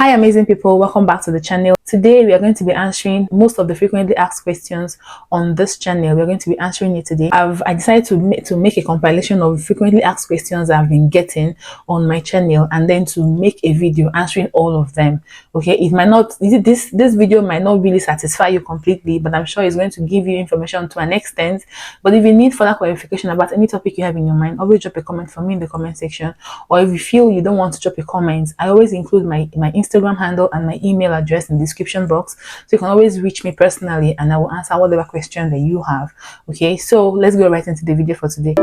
Hi amazing people, welcome back to the channel. Today we are going to be answering most of the frequently asked questions on this channel. We're going to be answering it today. I decided to make a compilation of frequently asked questions I've been getting on my channel, and then to make a video answering all of them. Okay, it might not, this video might not really satisfy you completely, but I'm sure it's going to give you information to an extent. But if you need further clarification about any topic you have in your mind, always drop a comment for me in the comment section. Or if you feel you don't want to drop a comment, I always include my Instagram handle and my email address in the description box, so you can always reach me personally and I will answer whatever question that you have. Okay, so let's go right into the video for today.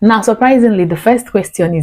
Now, surprisingly, the first question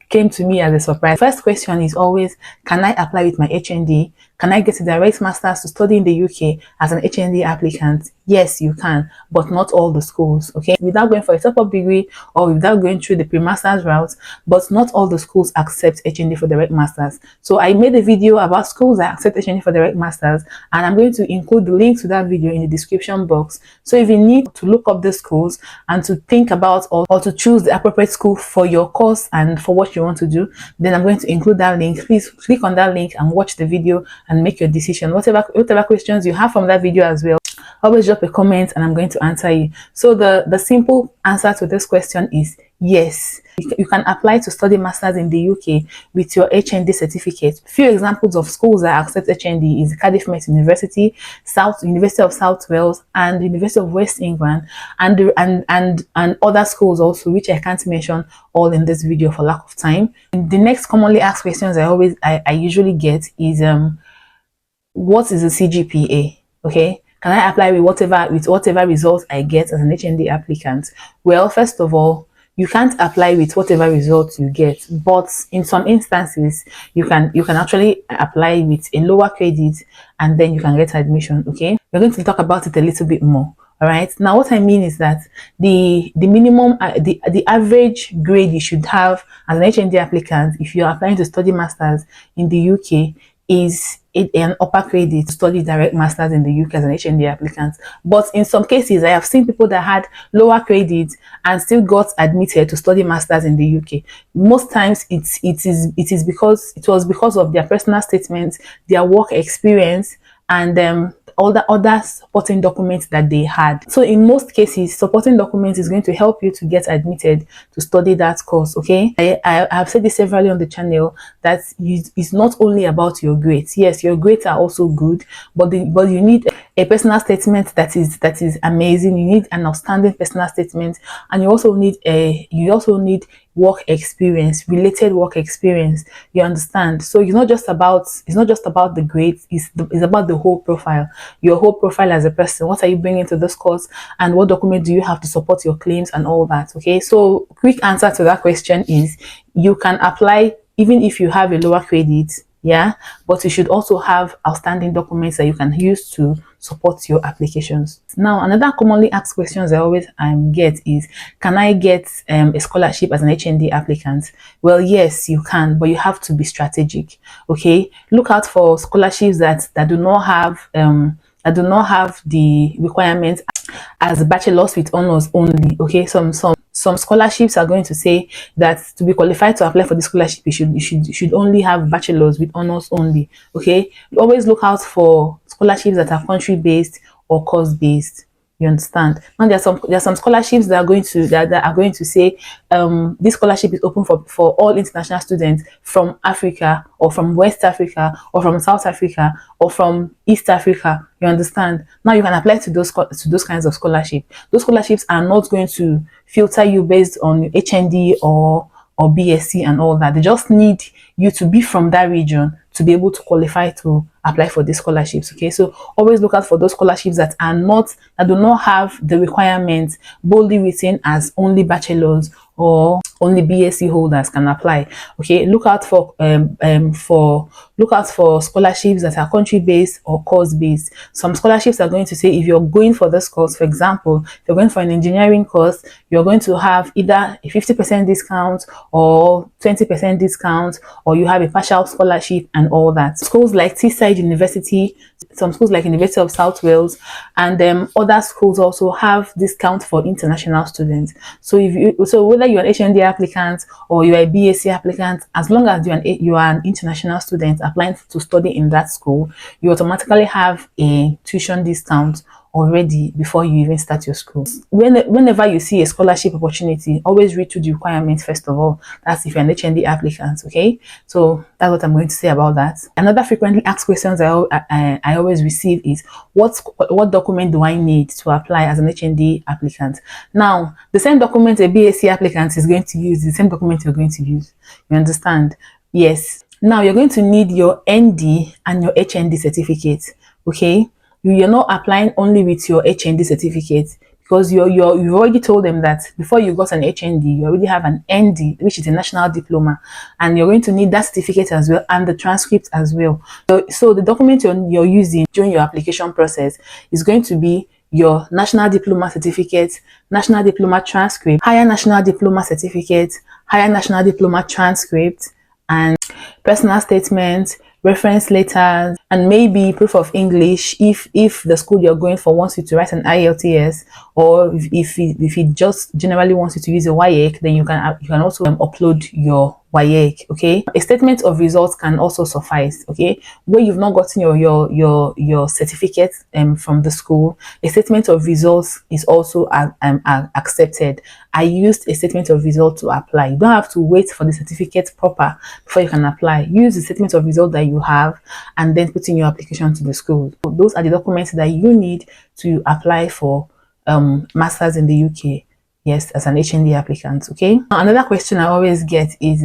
came to me as a surprise. First question is always, can I apply with my HND? Can I get a direct master's to study in the UK as an HND applicant? Yes, you can, but not all the schools, okay? Without going for a top-up degree or without going through the pre-master's route, but not all the schools accept HND for direct masters. So I made a video about schools that accept HND for direct masters, and I'm going to include the link to that video in the description box. So if you need to look up the schools and to think about or to choose the appropriate school for your course and for what you want to do, then I'm going to include that link. Please click on that link and watch the video and make your decision. Whatever questions you have from that video as well, always drop a comment and I'm going to answer you. So the simple answer to this question is yes. You can apply to study masters in the UK with your HND certificate. Few examples of schools that accept HND is Cardiff Met University, University of South Wales, and University of West England, and other schools also, which I can't mention all in this video for lack of time. The next commonly asked questions I usually get is what is a CGPA? Okay, can I apply with whatever results I get as an HND applicant? Well, first of all, you can't apply with whatever results you get, but in some instances you can actually apply with a lower credit and then you can get admission. Okay, we're going to talk about it a little bit more. All right, now what I mean is that the minimum the average grade you should have as an HND applicant if you're applying to study masters in the UK is an upper credit to study direct masters in the UK as an HND applicant. But in some cases, I have seen people that had lower credits and still got admitted to study masters in the UK. Most times it was because of their personal statements, their work experience, and all the other supporting documents that they had. So in most cases, supporting documents is going to help you to get admitted to study that course. Okay, I have said this severally on the channel that it's not only about your grades. Yes, your grades are also good, but you need a personal statement that is amazing. You need an outstanding personal statement, and you also need work experience, related work experience. You understand? So it's not just about the grades, it's about the whole profile, your whole profile as a person. What are you bringing to this course, and what document do you have to support your claims and all that? Okay, so quick answer to that question is you can apply even if you have a lower credit, yeah, but you should also have outstanding documents that you can use to support your applications. Now, another commonly asked questions I always get is, can I get a scholarship as an HND applicant? Well, yes, you can, but you have to be strategic. Okay, look out for scholarships that do not have the requirements as bachelor's with honors only. Okay, some scholarships are going to say that to be qualified to apply for the scholarship, you should only have bachelor's with honors only. Okay, always look out for scholarships that are country based or course based. You understand? Now there are some scholarships that are going to say this scholarship is open for all international students from Africa or from West Africa or from South Africa or from East Africa. You understand? Now you can apply to those kinds of scholarship. Those scholarships are not going to filter you based on HND or BSc and all that. They just need you to be from that region to be able to qualify to apply for these scholarships. Okay, so always look out for those scholarships that do not have the requirements boldly written as only bachelor's or only BSc holders can apply. Okay, look out for scholarships that are country based or course based. Some scholarships are going to say if you're going for this course, for example, if you're going for an engineering course, you're going to have either a 50% discount or 20% discount, or you have a partial scholarship and all that. Schools like Teesside University, some schools like University of South Wales, and other schools also have discount for international students. So whether you're an HND applicant or you're a BSc applicant, as long as you are an international student applying to study in that school, you automatically have a tuition discount already before you even start your school. Whenever you see a scholarship opportunity, always read through the requirements first of all. That's if you're an HND applicant. Okay, so that's what I'm going to say about that. Another frequently asked questions I always receive is what document do I need to apply as an HND applicant? Now, the same document a BSc applicant is going to use, the same document you're going to use. You understand? Yes. Now you're going to need your ND and your HND certificate. Okay, you're not applying only with your HND certificate, because you've already told them that before you got an HND, you already have an ND, which is a national diploma, and you're going to need that certificate as well and the transcript as well. So the document you're using during your application process is going to be your national diploma certificate, national diploma transcript, higher national diploma certificate, higher national diploma transcript, and personal statements, reference letters, and maybe proof of English if the school you're going for wants you to write an IELTS, or if it just generally wants you to use a WAEC, then you can also upload your WAEC. Okay, a statement of results can also suffice. Okay, where you've not gotten your certificate from the school, a statement of results is also accepted. I used a statement of result to apply. You don't have to wait for the certificate proper before you can apply. Use the statement of result that you have and then put in your application to the school. So those are the documents that you need to apply for masters in the UK. Yes, as an HND applicant. Okay. Now, another question I always get is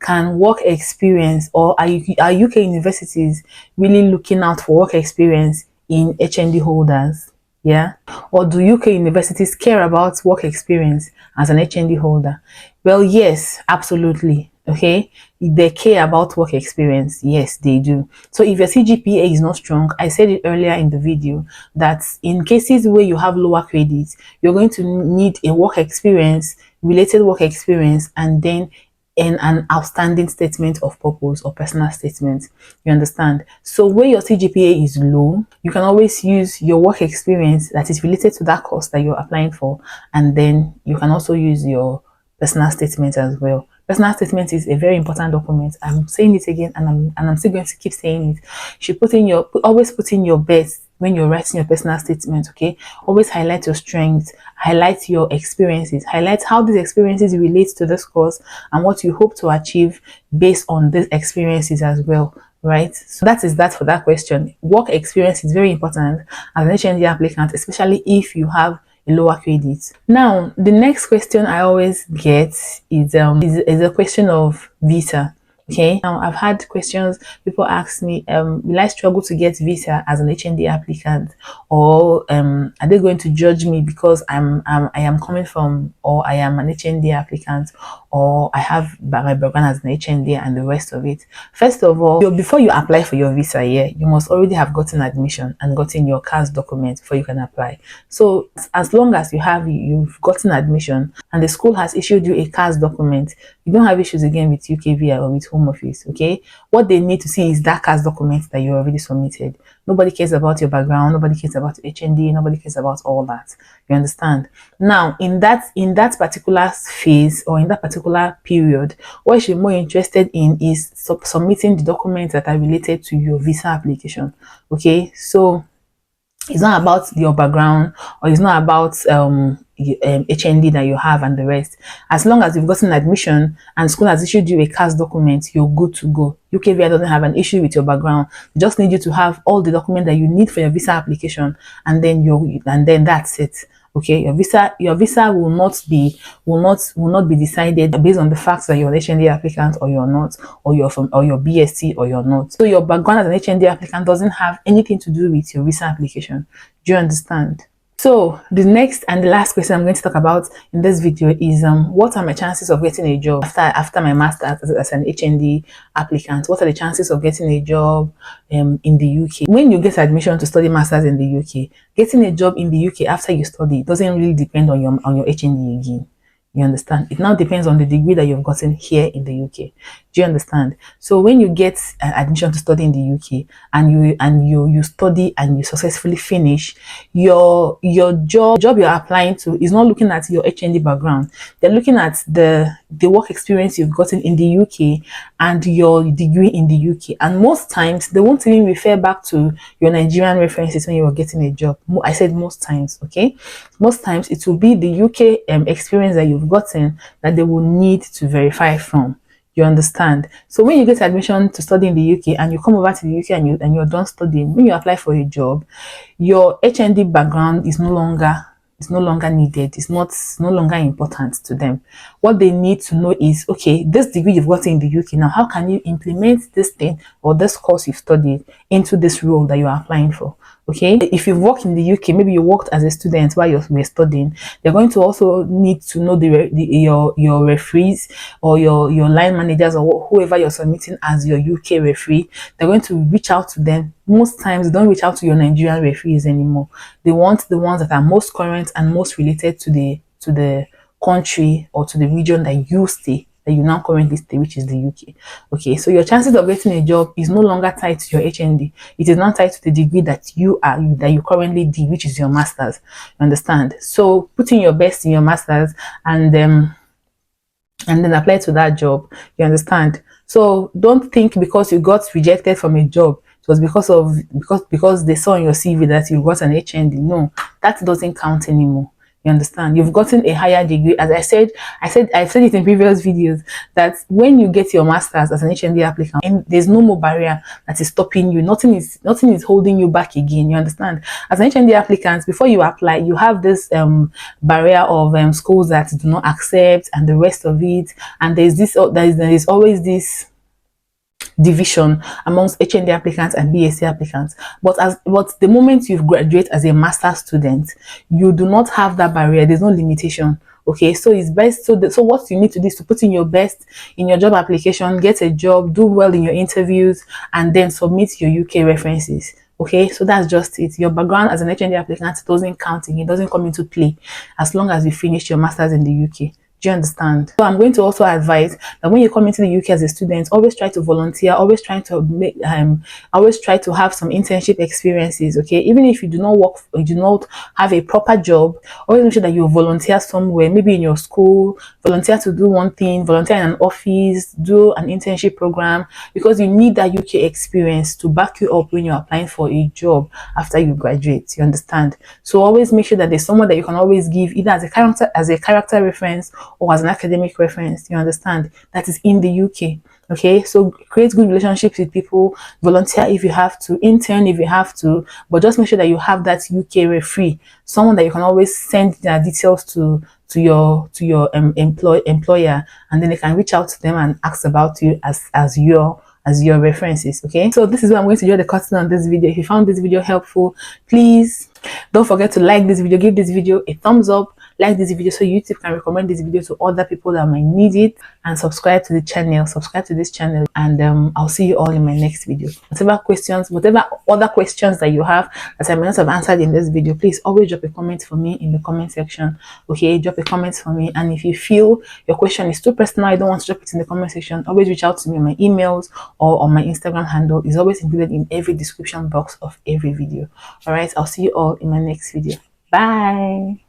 can work experience, or are UK universities really looking out for work experience in HND holders? Yeah, or do UK universities care about work experience as an HND holder? Well, yes, absolutely. Okay, they care about work experience. Yes, they do. So if your CGPA is not strong, I said it earlier in the video that in cases where you have lower credits, you're going to need a work experience, related work experience, and then an outstanding statement of purpose or personal statement. You understand? So where your CGPA is low, you can always use your work experience that is related to that course that you're applying for, and then you can also use your personal statement as well. Personal statement is a very important document. I'm saying it again, and I'm still going to keep saying it. You should always put in your best when you're writing your personal statement. Okay, always highlight your strengths, highlight your experiences, highlight how these experiences relate to this course and what you hope to achieve based on these experiences as well. Right, so that is that for that question. Work experience is very important as an HND applicant, especially if you have a lower credit. Now, the next question I always get is a question of visa. Okay, now I've had questions, people ask me, will I struggle to get visa as an HND applicant, or are they going to judge me because I am coming from, or I am an HND applicant, or I have my background as an HND and the rest of it? First of all, before you apply for your visa here, you must already have gotten admission and gotten your CAS document before you can apply. So as long as you've gotten admission and the school has issued you a CAS document, you don't have issues again with UKVI or with Home Office. Okay, what they need to see is that CAS document that you already submitted. Nobody cares about your background, nobody cares about HND, nobody cares about all that. You understand? Now, in that particular phase, or in that particular period, what you're more interested in is submitting the documents that are related to your visa application. Okay, so it's not about your background, or it's not about HND that you have and the rest. As long as you've gotten admission and school has issued you a CAS document, you're good to go. UKVI doesn't have an issue with your background. They just need you to have all the documents that you need for your visa application, and then that's it. Okay, your visa will not be decided based on the fact that you're an HND applicant or you're not, or you're BSc or you're not. So your background as an HND applicant doesn't have anything to do with your visa application. Do you understand? So the next and the last question I'm going to talk about in this video is what are my chances of getting a job after my master's as an HND applicant? What are the chances of getting a job in the UK? When you get admission to study masters in the UK, getting a job in the UK after you study doesn't really depend on your HND again. You understand? It now depends on the degree that you've gotten here in the UK. Do you understand? So when you get an admission to study in the UK and you study and you successfully finish, your job you're applying to is not looking at your HND background. They're looking at the work experience you've gotten in the UK and your degree in the UK. And most times they won't even refer back to your Nigerian references when you are getting a job. I said most times, okay? Most times it will be the UK experience that you've gotten that they will need to verify from. You understand? So when you get admission to study in the UK and you come over to the UK and you're done studying, when you apply for a job, your HND background is no longer needed. It's no longer important to them. What they need to know is, okay, this degree you've got in the UK, now how can you implement this thing or this course you've studied into this role that you're applying for? Okay, if you work in the UK, maybe you worked as a student while you were studying, they're going to also need to know your referees or your line managers or whoever you're submitting as your UK referee. They're going to reach out to them. Most times they don't reach out to your Nigerian referees anymore. They want the ones that are most current and most related to the country or to the region that you stay, that you now currently stay, which is the UK. Okay, so your chances of getting a job is no longer tied to your HND. It is not tied to the degree that you currently did, which is your master's. You understand? So put in your best in your master's and then apply to that job. You understand? So don't think because you got rejected from a job it was because they saw on your CV that you got an HND. No, that doesn't count anymore. You understand? You've gotten a higher degree. As I've said it in previous videos that when you get your master's as an HND applicant, and there's no more barrier that is stopping you. Nothing is holding you back again. You understand? As an HND applicant, before you apply, you have this barrier of schools that do not accept and the rest of it. And there's always this division amongst HND applicants and BSc applicants. But the moment you graduate as a master's student, you do not have that barrier. There's no limitation. Okay, so it's best. So what you need to do is to put in your best in your job application, get a job, do well in your interviews, and then submit your UK references. Okay, so that's just it. Your background as an HND applicant doesn't count again, it doesn't come into play as long as you finish your master's in the UK. Do you understand? So I'm going to also advise that when you come into the UK as a student, always try to volunteer, always try to have some internship experiences. Okay, even if you do not have a proper job, always make sure that you volunteer somewhere, maybe in your school, volunteer to do one thing, volunteer in an office, do an internship program, because you need that UK experience to back you up when you're applying for a job after you graduate. You understand? So always make sure that there's someone that you can always give either as a character reference or as an academic reference, you understand, that is in the UK. Okay, so create good relationships with people, volunteer if you have to, intern if you have to, but just make sure that you have that UK referee, someone that you can always send their details to your employer, and then they can reach out to them and ask about you as your references. Okay, so this is where I'm going to draw the curtain on this video. If you found this video helpful, please don't forget to like this video, give this video a thumbs up, like this video so YouTube can recommend this video to other people that might need it, and subscribe to the channel, and I'll see you all in my next video. Whatever other questions that you have that I may not have answered in this video, please always drop a comment for me in the comment section. Okay, drop a comment for me, and if you feel your question is too personal, I don't want to drop it in the comment section, always reach out to me on my emails or on my Instagram handle. Is always included in every description box of every video. All right, I'll see you all in my next video. Bye.